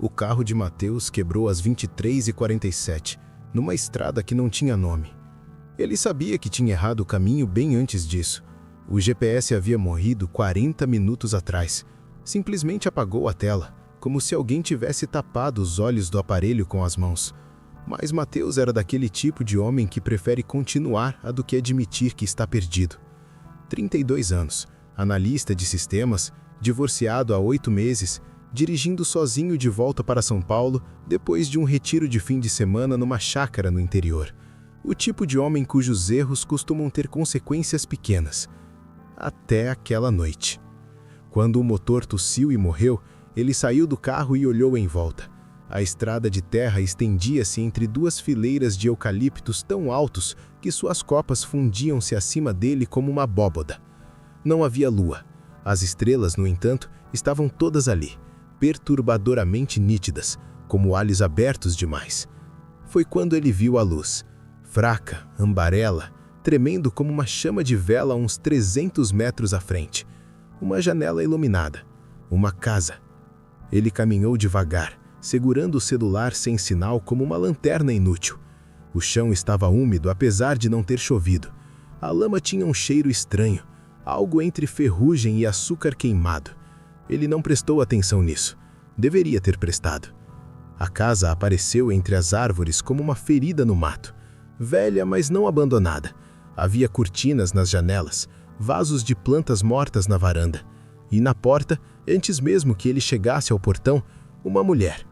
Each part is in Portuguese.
O carro de Mateus quebrou às 23h47, numa estrada que não tinha nome. Ele sabia que tinha errado o caminho bem antes disso. O GPS havia morrido 40 minutos atrás. Simplesmente apagou a tela, como se alguém tivesse tapado os olhos do aparelho com as mãos. Mas Mateus era daquele tipo de homem que prefere continuar a do que admitir que está perdido. 32 anos, analista de sistemas, divorciado há 8 meses, dirigindo sozinho de volta para São Paulo depois de um retiro de fim de semana numa chácara no interior. O tipo de homem cujos erros costumam ter consequências pequenas. Até aquela noite. Quando o motor tossiu e morreu, ele saiu do carro e olhou em volta. A estrada de terra estendia-se entre duas fileiras de eucaliptos tão altos que suas copas fundiam-se acima dele como uma abóboda. Não havia lua. As estrelas, no entanto, estavam todas ali, perturbadoramente nítidas, como olhos abertos demais. Foi quando ele viu a luz, fraca, ambarela, tremendo como uma chama de vela a uns 300 metros à frente. Uma janela iluminada. Uma casa. Ele caminhou devagar, segurando o celular sem sinal como uma lanterna inútil. O chão estava úmido apesar de não ter chovido. A lama tinha um cheiro estranho, algo entre ferrugem e açúcar queimado. Ele não prestou atenção nisso. Deveria ter prestado. A casa apareceu entre as árvores como uma ferida no mato. Velha, mas não abandonada. Havia cortinas nas janelas, vasos de plantas mortas na varanda. E na porta, antes mesmo que ele chegasse ao portão, uma mulher.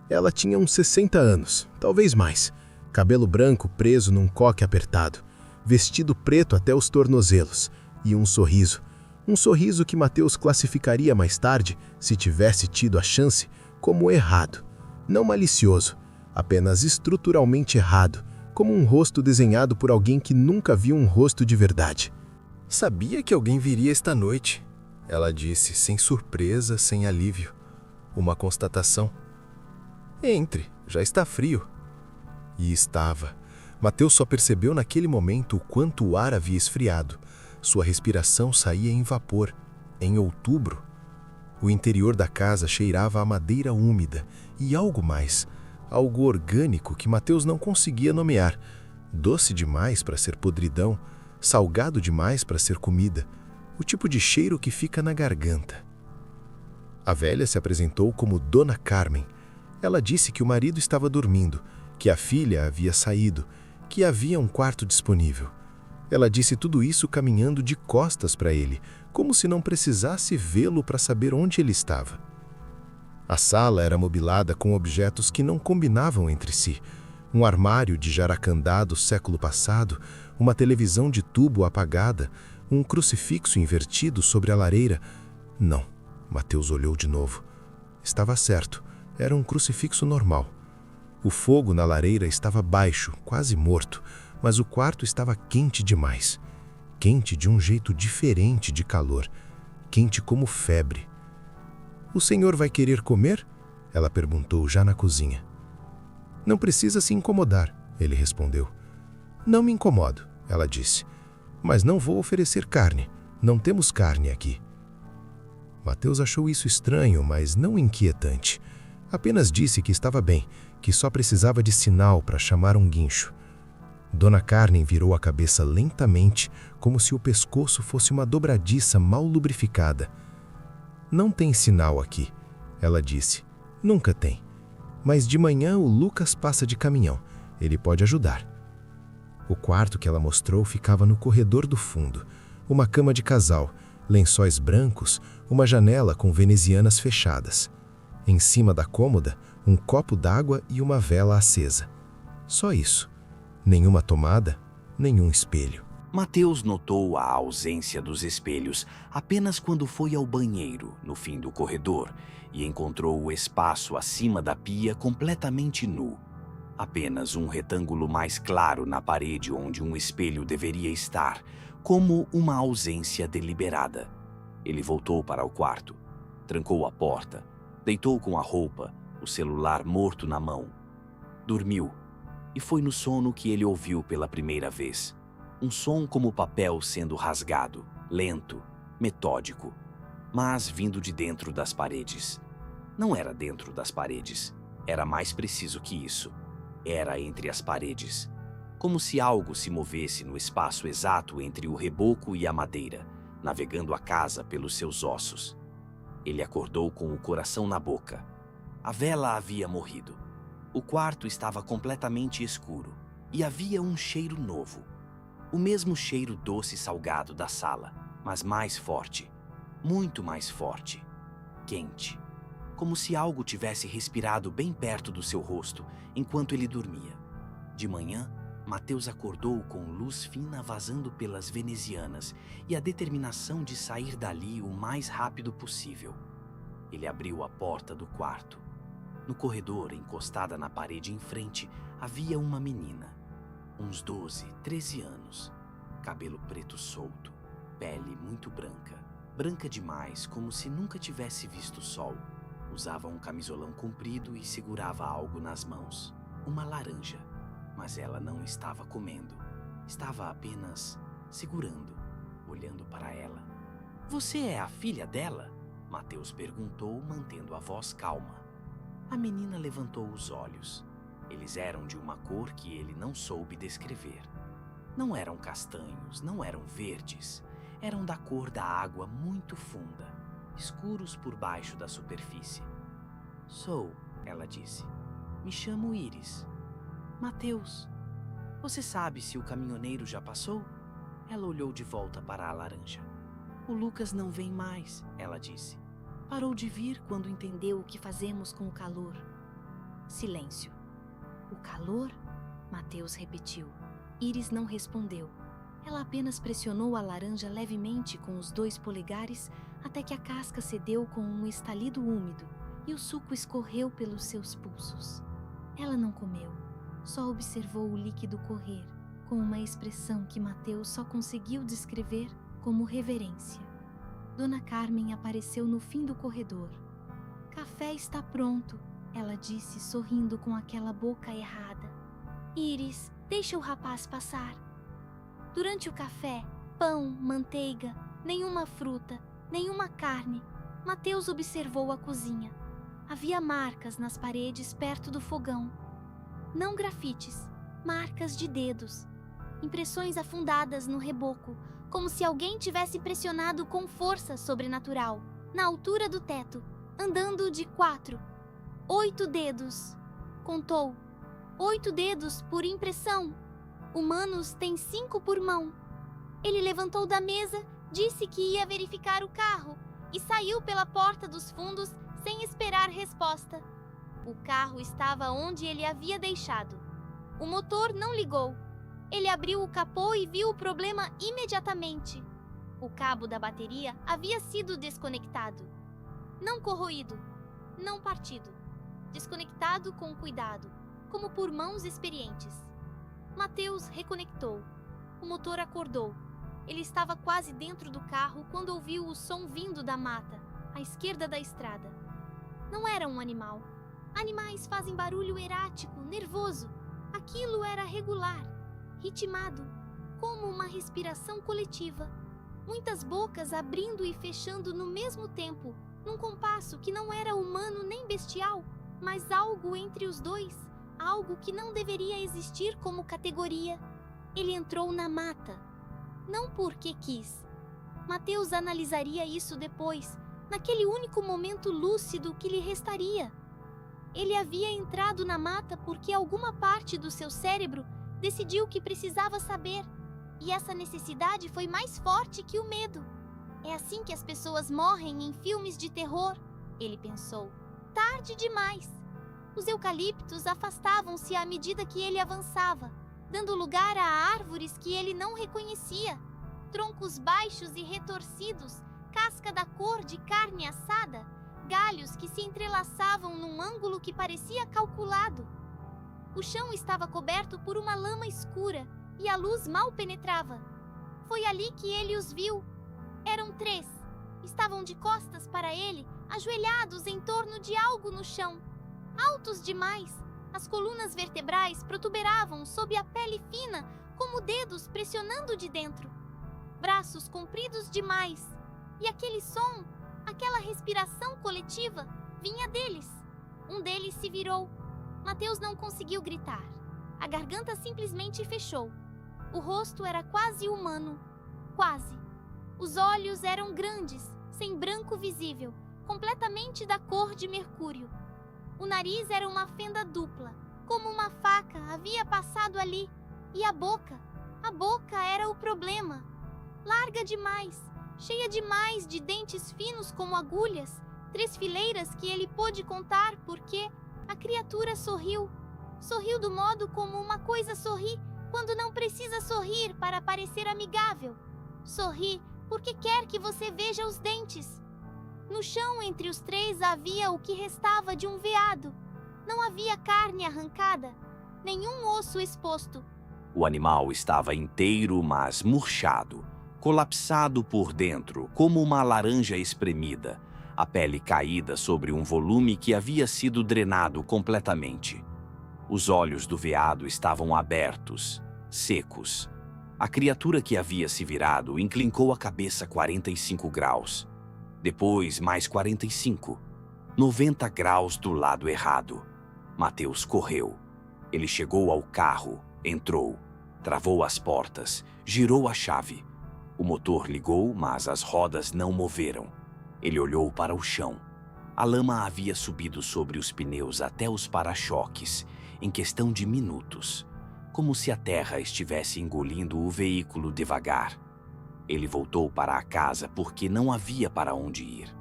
Ela tinha uns 60 anos, talvez mais. Cabelo branco preso num coque apertado, vestido preto até os tornozelos, e um sorriso. Um sorriso que Mateus classificaria mais tarde, se tivesse tido a chance, como errado. Não malicioso, apenas estruturalmente errado, como um rosto desenhado por alguém que nunca viu um rosto de verdade. Sabia que alguém viria esta noite, ela disse, sem surpresa, sem alívio. Uma constatação. Entre, já está frio. E estava. Mateus só percebeu naquele momento o quanto o ar havia esfriado. Sua respiração saía em vapor. Em outubro. O interior da casa cheirava a madeira úmida e algo mais. Algo orgânico que Mateus não conseguia nomear. Doce demais para ser podridão, salgado demais para ser comida. O tipo de cheiro que fica na garganta. A velha se apresentou como Dona Carmen. Ela disse que o marido estava dormindo, que a filha havia saído, que havia um quarto disponível. Ela disse tudo isso caminhando de costas para ele, como se não precisasse vê-lo para saber onde ele estava. A sala era mobilada com objetos que não combinavam entre si. Um armário de jaracandá do século passado, uma televisão de tubo apagada, um crucifixo invertido sobre a lareira. Não, Mateus olhou de novo. Estava certo, era um crucifixo normal. O fogo na lareira estava baixo, quase morto, mas o quarto estava quente demais. Quente de um jeito diferente de calor. Quente como febre. "O senhor vai querer comer?" Ela perguntou já na cozinha. "Não precisa se incomodar", ele respondeu. "Não me incomodo", ela disse. "Mas não vou oferecer carne. Não temos carne aqui." Mateus achou isso estranho, mas não inquietante. Apenas disse que estava bem, que só precisava de sinal para chamar um guincho. Dona Carmen virou a cabeça lentamente, como se o pescoço fosse uma dobradiça mal lubrificada. "Não tem sinal aqui", ela disse. "Nunca tem. Mas de manhã o Lucas passa de caminhão. Ele pode ajudar." O quarto que ela mostrou ficava no corredor do fundo. Uma cama de casal, lençóis brancos, uma janela com venezianas fechadas. Em cima da cômoda, um copo d'água e uma vela acesa. Só isso. Nenhuma tomada, nenhum espelho. Mateus notou a ausência dos espelhos apenas quando foi ao banheiro, no fim do corredor, e encontrou o espaço acima da pia completamente nu. Apenas um retângulo mais claro na parede onde um espelho deveria estar, como uma ausência deliberada. Ele voltou para o quarto, trancou a porta, deitou com a roupa, o celular morto na mão. Dormiu, e foi no sono que ele ouviu pela primeira vez. Um som como papel sendo rasgado, lento, metódico, mas vindo de dentro das paredes. Não era dentro das paredes. Era mais preciso que isso. Era entre as paredes. Como se algo se movesse no espaço exato entre o reboco e a madeira, navegando a casa pelos seus ossos. Ele acordou com o coração na boca. A vela havia morrido. O quarto estava completamente escuro e havia um cheiro novo. O mesmo cheiro doce e salgado da sala, mas mais forte. Muito mais forte. Quente. Como se algo tivesse respirado bem perto do seu rosto enquanto ele dormia. De manhã, Mateus acordou com luz fina vazando pelas venezianas e a determinação de sair dali o mais rápido possível. Ele abriu a porta do quarto. No corredor, encostada na parede em frente, havia uma menina. Uns 12, 13 anos. Cabelo preto solto. Pele muito branca. Branca demais, como se nunca tivesse visto o sol. Usava um camisolão comprido e segurava algo nas mãos. Uma laranja. Mas ela não estava comendo. Estava apenas segurando, olhando para ela. "Você é a filha dela?" Mateus perguntou, mantendo a voz calma. A menina levantou os olhos. Eles eram de uma cor que ele não soube descrever. Não eram castanhos, não eram verdes. Eram da cor da água muito funda, escuros por baixo da superfície. "Sou", ela disse. "Me chamo Íris." "Mateus, você sabe se o caminhoneiro já passou?" Ela olhou de volta para a laranja. "O Lucas não vem mais", ela disse. "Parou de vir quando entendeu o que fazemos com o calor." Silêncio. "O calor?" Mateus repetiu. Íris não respondeu. Ela apenas pressionou a laranja levemente com os 2 polegares até que a casca cedeu com um estalido úmido e o suco escorreu pelos seus pulsos. Ela não comeu. Só observou o líquido correr, com uma expressão que Mateus só conseguiu descrever como reverência. Dona Carmen apareceu no fim do corredor. "Café está pronto", ela disse, sorrindo com aquela boca errada. "Íris, deixa o rapaz passar." Durante o café, pão, manteiga, nenhuma fruta, nenhuma carne, Mateus observou a cozinha. Havia marcas nas paredes perto do fogão. Não grafites, marcas de dedos. Impressões afundadas no reboco, como se alguém tivesse pressionado com força sobrenatural, na altura do teto, andando de 4. 8 dedos. Contou. 8 dedos por impressão. Humanos têm 5 por mão. Ele levantou da mesa, disse que ia verificar o carro e saiu pela porta dos fundos sem esperar resposta. O carro estava onde ele havia deixado. O motor não ligou. Ele abriu o capô e viu o problema imediatamente. O cabo da bateria havia sido desconectado. Não corroído, não partido. Desconectado com cuidado, como por mãos experientes. Mateus reconectou. O motor acordou. Ele estava quase dentro do carro quando ouviu o som vindo da mata, à esquerda da estrada. Não era um animal. Animais fazem barulho erático, nervoso. Aquilo era regular, ritmado, como uma respiração coletiva. Muitas bocas abrindo e fechando no mesmo tempo, num compasso que não era humano nem bestial, mas algo entre os dois, algo que não deveria existir como categoria. Ele entrou na mata, não porque quis. Mateus analisaria isso depois, naquele único momento lúcido que lhe restaria. Ele havia entrado na mata porque alguma parte do seu cérebro decidiu que precisava saber, e essa necessidade foi mais forte que o medo. É assim que as pessoas morrem em filmes de terror, ele pensou. Tarde demais. Os eucaliptos afastavam-se à medida que ele avançava, dando lugar a árvores que ele não reconhecia, troncos baixos e retorcidos, casca da cor de carne assada, galhos que se entrelaçavam num ângulo que parecia calculado. O chão estava coberto por uma lama escura e a luz mal penetrava. Foi ali que ele os viu. Eram 3. Estavam de costas para ele, ajoelhados em torno de algo no chão. Altos demais, as colunas vertebrais protuberavam sob a pele fina, como dedos pressionando de dentro. Braços compridos demais. E aquele som, aquela respiração coletiva, Vinha deles. Um deles se virou. Mateus não conseguiu gritar. A garganta simplesmente fechou. O rosto era quase humano. Quase. Os olhos eram grandes, sem branco visível, completamente da cor de mercúrio. O nariz era uma fenda dupla, como uma faca havia passado ali. E a boca era o problema. Larga demais, cheia demais de dentes finos como agulhas, 3 fileiras que ele pôde contar porque a criatura sorriu. Sorriu do modo como uma coisa sorri quando não precisa sorrir para parecer amigável. Sorri porque quer que você veja os dentes. No chão entre os 3 havia o que restava de um veado. Não havia carne arrancada, nenhum osso exposto. O animal estava inteiro, mas murchado, colapsado por dentro, como uma laranja espremida, a pele caída sobre um volume que havia sido drenado completamente. Os olhos do veado estavam abertos, secos. A criatura que havia se virado inclinou a cabeça 45 graus. Depois, mais 45. 90 graus do lado errado. Mateus correu. Ele chegou ao carro, entrou, travou as portas, girou a chave. O motor ligou, mas as rodas não moveram. Ele olhou para o chão. A lama havia subido sobre os pneus até os para-choques, em questão de minutos, como se a terra estivesse engolindo o veículo devagar. Ele voltou para a casa porque não havia para onde ir.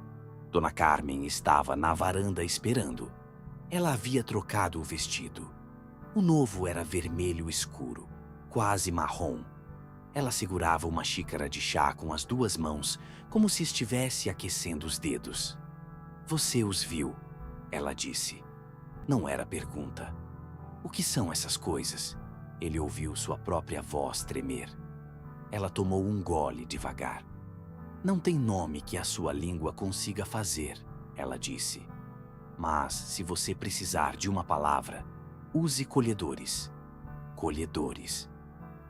Dona Carmen estava na varanda esperando. Ela havia trocado o vestido. O novo era vermelho escuro, quase marrom. Ela segurava uma xícara de chá com as 2 mãos, como se estivesse aquecendo os dedos. "Você os viu?" ela disse. Não era pergunta. "O que são essas coisas?" Ele ouviu sua própria voz tremer. Ela tomou um gole devagar. "Não tem nome que a sua língua consiga fazer", ela disse. "Mas, se você precisar de uma palavra, use colhedores." Colhedores.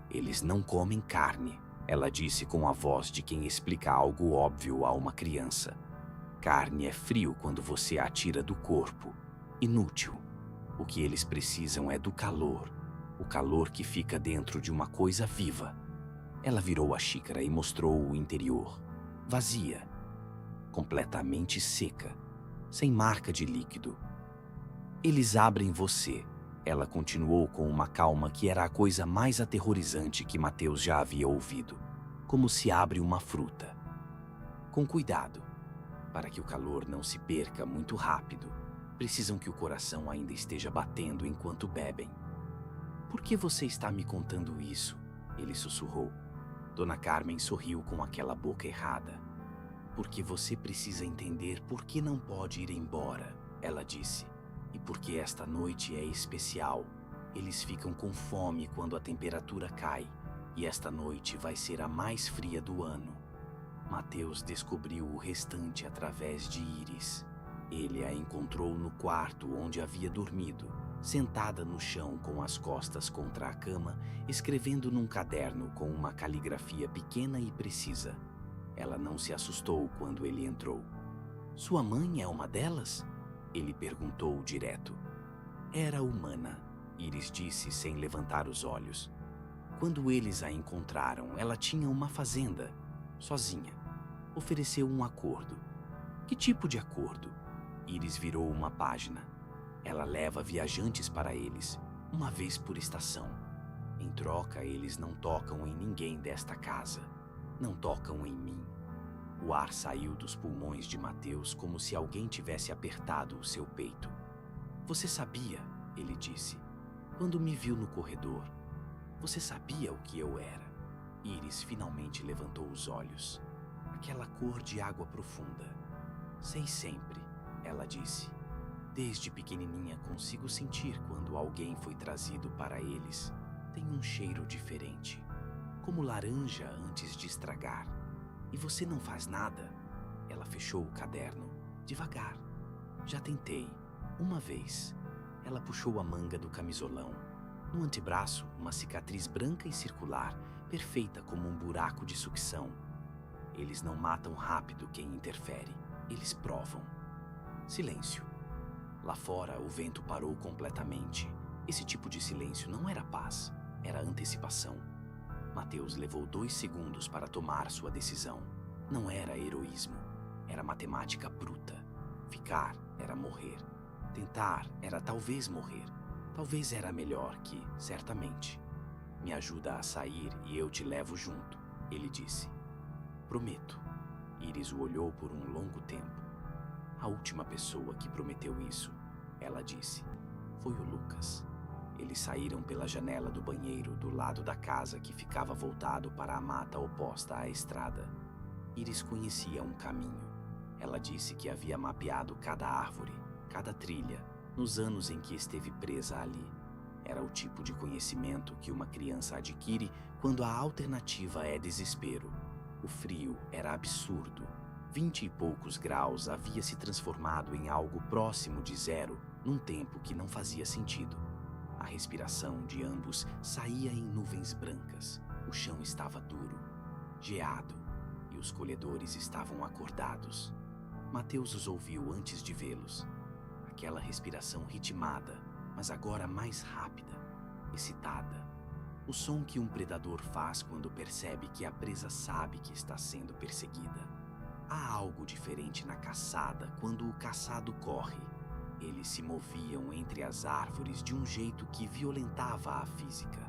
"Eles não comem carne", ela disse com a voz de quem explica algo óbvio a uma criança. "Carne é frio quando você a tira do corpo. Inútil. O que eles precisam é do calor. O calor que fica dentro de uma coisa viva." Ela virou a xícara e mostrou o interior. Vazia. Completamente seca. Sem marca de líquido. "Eles abrem você." Ela continuou com uma calma que era a coisa mais aterrorizante que Mateus já havia ouvido. "Como se abre uma fruta. Com cuidado, para que o calor não se perca muito rápido. Precisam que o coração ainda esteja batendo enquanto bebem." "Por que você está me contando isso?" ele sussurrou. Dona Carmen sorriu com aquela boca errada. "Porque você precisa entender por que não pode ir embora", ela disse. "E porque esta noite é especial. Eles ficam com fome quando a temperatura cai. E esta noite vai ser a mais fria do ano." Mateus descobriu o restante através de Iris. Ele a encontrou no quarto onde havia dormido, sentada no chão com as costas contra a cama, escrevendo num caderno com uma caligrafia pequena e precisa. Ela não se assustou quando ele entrou. "Sua mãe é uma delas?" ele perguntou direto. "Era humana", Iris disse sem levantar os olhos. "Quando eles a encontraram, ela tinha uma fazenda, sozinha. Ofereceu um acordo." "Que tipo de acordo?" Iris virou uma página. "Ela leva viajantes para eles, uma vez por estação. Em troca, eles não tocam em ninguém desta casa. Não tocam em mim." O ar saiu dos pulmões de Mateus como se alguém tivesse apertado o seu peito. "Você sabia", ele disse, "quando me viu no corredor. Você sabia o que eu era." Iris finalmente levantou os olhos. "Aquela cor de água profunda." "Sei sempre", ela disse. "Desde pequenininha consigo sentir quando alguém foi trazido para eles. Tem um cheiro diferente, como laranja antes de estragar. E você não faz nada?" Ela fechou o caderno, devagar. "Já tentei, uma vez." Ela puxou a manga do camisolão. No antebraço, uma cicatriz branca e circular, perfeita como um buraco de sucção. "Eles não matam rápido quem interfere. Eles provam." Silêncio. Lá fora, o vento parou completamente. Esse tipo de silêncio não era paz, era antecipação. Mateus levou 2 segundos para tomar sua decisão. Não era heroísmo, era matemática bruta. Ficar era morrer. Tentar era talvez morrer. Talvez era melhor que, certamente. Me ajuda a sair e eu te levo junto, ele disse. Prometo. Iris o olhou por um longo tempo. A última pessoa que prometeu isso, ela disse, foi o Lucas. Eles saíram pela janela do banheiro do lado da casa que ficava voltado para a mata oposta à estrada. Iris conhecia um caminho. Ela disse que havia mapeado cada árvore, cada trilha, nos anos em que esteve presa ali. Era o tipo de conhecimento que uma criança adquire quando a alternativa é desespero. O frio era absurdo. 20 e poucos graus havia se transformado em algo próximo de zero num tempo que não fazia sentido. A respiração de ambos saía em nuvens brancas. O chão estava duro, geado, e os colhedores estavam acordados. Mateus os ouviu antes de vê-los. Aquela respiração ritmada, mas agora mais rápida, excitada. O som que um predador faz quando percebe que a presa sabe que está sendo perseguida. Há algo diferente na caçada quando o caçado corre. Eles se moviam entre as árvores de um jeito que violentava a física.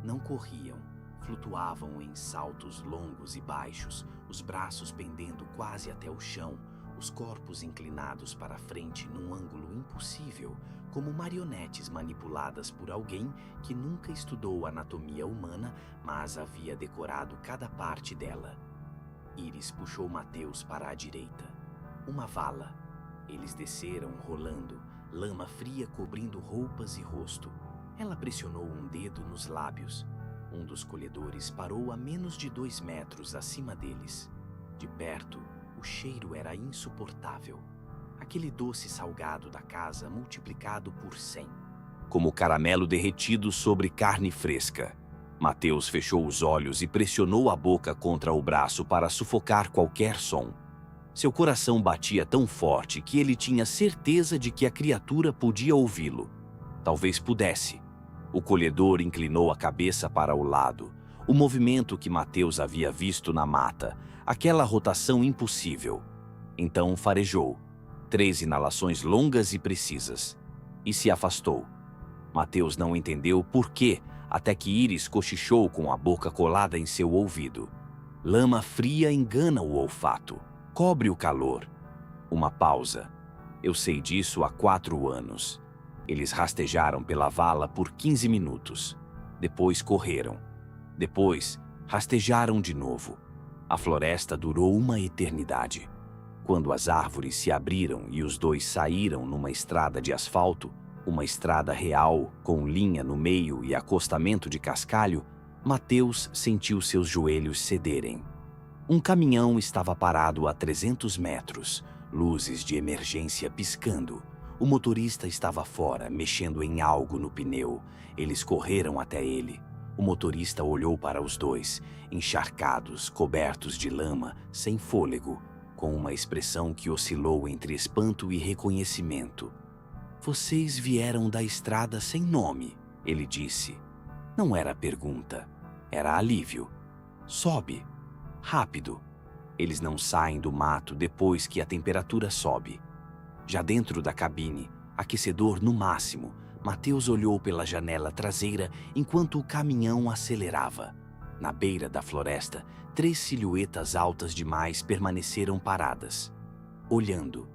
Não corriam, flutuavam em saltos longos e baixos, os braços pendendo quase até o chão, os corpos inclinados para frente num ângulo impossível, como marionetes manipuladas por alguém que nunca estudou anatomia humana, mas havia decorado cada parte dela. Iris puxou Mateus para a direita. Uma vala. Eles desceram rolando, lama fria cobrindo roupas e rosto. Ela pressionou um dedo nos lábios. Um dos colhedores parou a menos de 2 metros acima deles. De perto, o cheiro era insuportável. Aquele doce salgado da casa multiplicado por 100. Como caramelo derretido sobre carne fresca. Mateus fechou os olhos e pressionou a boca contra o braço para sufocar qualquer som. Seu coração batia tão forte que ele tinha certeza de que a criatura podia ouvi-lo. Talvez pudesse. O colhedor inclinou a cabeça para o lado. O movimento que Mateus havia visto na mata. Aquela rotação impossível. Então farejou. 3 inalações longas e precisas. E se afastou. Mateus não entendeu por quê, até que Iris cochichou com a boca colada em seu ouvido. Lama fria engana o olfato. Cobre o calor. Uma pausa. Eu sei disso há 4 anos. Eles rastejaram pela vala por 15 minutos. Depois correram. Depois, rastejaram de novo. A floresta durou uma eternidade. Quando as árvores se abriram e os dois saíram numa estrada de asfalto, uma estrada real, com linha no meio e acostamento de cascalho, Mateus sentiu seus joelhos cederem. Um caminhão estava parado a 300 metros, luzes de emergência piscando. O motorista estava fora, mexendo em algo no pneu. Eles correram até ele. O motorista olhou para os dois, encharcados, cobertos de lama, sem fôlego, com uma expressão que oscilou entre espanto e reconhecimento. Vocês vieram da estrada sem nome, ele disse. Não era pergunta, era alívio. Sobe. Rápido. Eles não saem do mato depois que a temperatura sobe. Já dentro da cabine, aquecedor no máximo, Mateus olhou pela janela traseira enquanto o caminhão acelerava. Na beira da floresta, 3 silhuetas altas demais permaneceram paradas, olhando,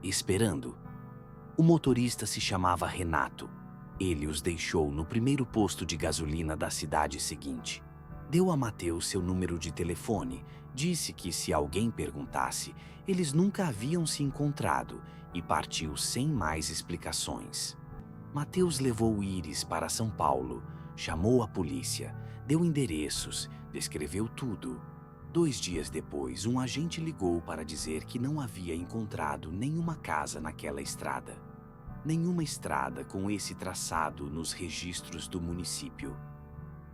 esperando. O motorista se chamava Renato. Ele os deixou no primeiro posto de gasolina da cidade seguinte. Deu a Mateus seu número de telefone, disse que se alguém perguntasse, eles nunca haviam se encontrado e partiu sem mais explicações. Mateus levou Iris para São Paulo, chamou a polícia, deu endereços, descreveu tudo. 2 dias depois, um agente ligou para dizer que não havia encontrado nenhuma casa naquela estrada. Nenhuma estrada com esse traçado nos registros do município.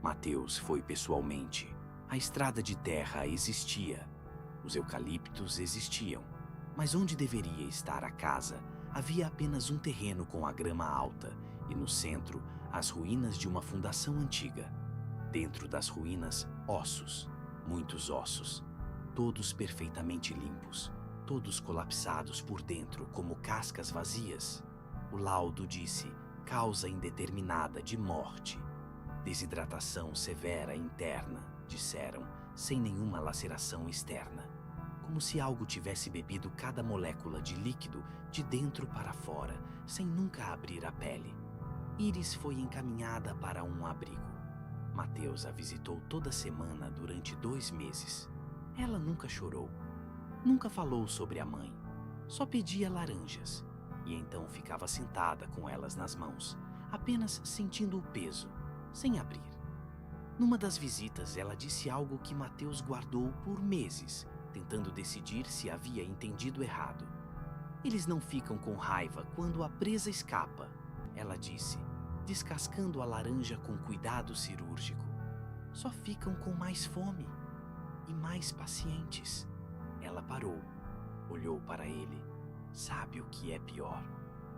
Mateus foi pessoalmente. A estrada de terra existia. Os eucaliptos existiam. Mas onde deveria estar a casa, havia apenas um terreno com a grama alta e no centro as ruínas de uma fundação antiga. Dentro das ruínas, ossos, muitos ossos, todos perfeitamente limpos, todos colapsados por dentro como cascas vazias. O laudo disse: causa indeterminada de morte. Desidratação severa interna, disseram, sem nenhuma laceração externa. Como se algo tivesse bebido cada molécula de líquido de dentro para fora, sem nunca abrir a pele. Iris foi encaminhada para um abrigo. Mateus a visitou toda semana durante 2 meses. Ela nunca chorou, nunca falou sobre a mãe, só pedia laranjas. E então ficava sentada com elas nas mãos, apenas sentindo o peso, sem abrir. Numa das visitas, ela disse algo que Mateus guardou por meses, tentando decidir se havia entendido errado. Eles não ficam com raiva quando a presa escapa, ela disse, descascando a laranja com cuidado cirúrgico. Só ficam com mais fome e mais pacientes. Ela parou, olhou para ele. Sabe o que é pior?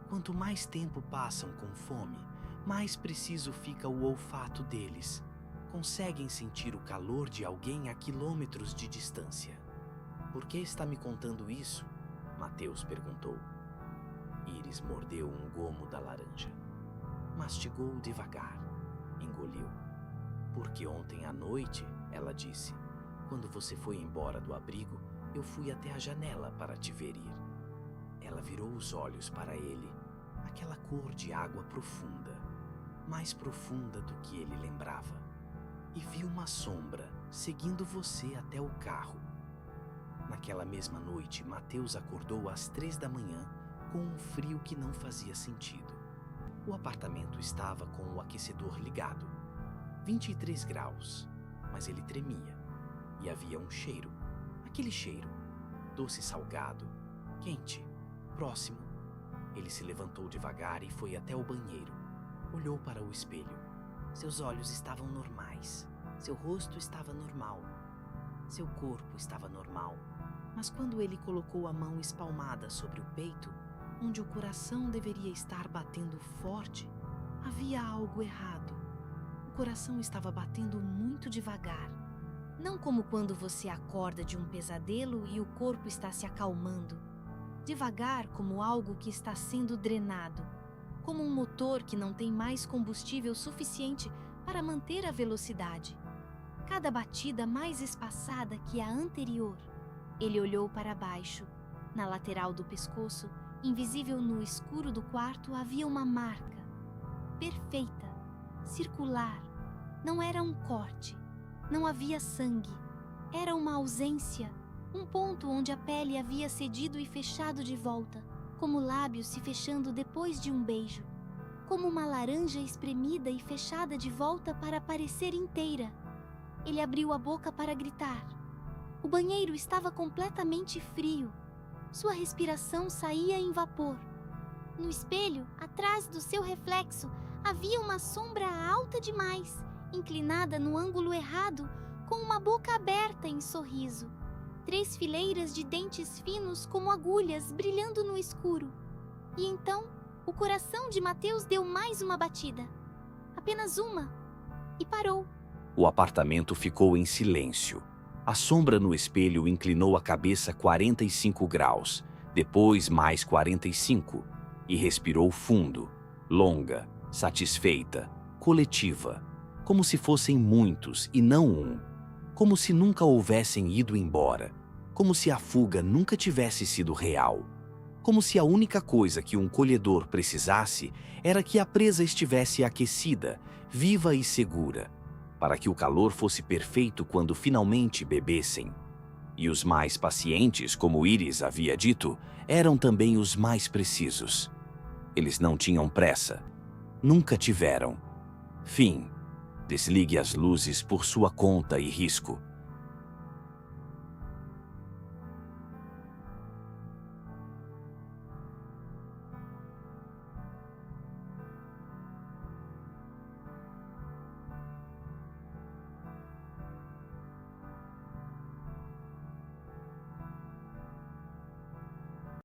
Quanto mais tempo passam com fome, mais preciso fica o olfato deles. Conseguem sentir o calor de alguém a quilômetros de distância. Por que está me contando isso? Mateus perguntou. Iris mordeu um gomo da laranja. Mastigou devagar. Engoliu. Porque ontem à noite, ela disse, quando você foi embora do abrigo, eu fui até a janela para te ver ir. Ela virou os olhos para ele, aquela cor de água profunda, mais profunda do que ele lembrava, e viu uma sombra seguindo você até o carro. Naquela mesma noite, Mateus acordou às 3 da manhã com um frio que não fazia sentido. O apartamento estava com o aquecedor ligado, 23 graus, mas ele tremia, e havia um cheiro, aquele cheiro, doce salgado, quente, próximo. Ele se levantou devagar e foi até o banheiro. Olhou para o espelho. Seus olhos estavam normais. Seu rosto estava normal. Seu corpo estava normal. Mas quando ele colocou a mão espalmada sobre o peito, onde o coração deveria estar batendo forte, havia algo errado. O coração estava batendo muito devagar. Não como quando você acorda de um pesadelo e o corpo está se acalmando. Devagar, como algo que está sendo drenado, como um motor que não tem mais combustível suficiente para manter a velocidade. Cada batida mais espaçada que a anterior. Ele olhou para baixo. Na lateral do pescoço, invisível no escuro do quarto, havia uma marca. Perfeita, circular. Não era um corte. Não havia sangue. Era uma ausência. Um ponto onde a pele havia cedido e fechado de volta, como lábios se fechando depois de um beijo, como uma laranja espremida e fechada de volta para parecer inteira. Ele abriu a boca para gritar. O banheiro estava completamente frio. Sua respiração saía em vapor. No espelho, atrás do seu reflexo, havia uma sombra alta demais, inclinada no ângulo errado, com uma boca aberta em sorriso. 3 fileiras de dentes finos como agulhas brilhando no escuro. E então, o coração de Mateus deu mais uma batida. Apenas uma. E parou. O apartamento ficou em silêncio. A sombra no espelho inclinou a cabeça 45 graus, depois mais 45, e respirou fundo, longa, satisfeita, coletiva, como se fossem muitos e não um, como se nunca houvessem ido embora, como se a fuga nunca tivesse sido real, como se a única coisa que um colhedor precisasse era que a presa estivesse aquecida, viva e segura, para que o calor fosse perfeito quando finalmente bebessem. E os mais pacientes, como Iris havia dito, eram também os mais precisos. Eles não tinham pressa. Nunca tiveram. Fim. Desligue as luzes por sua conta e risco.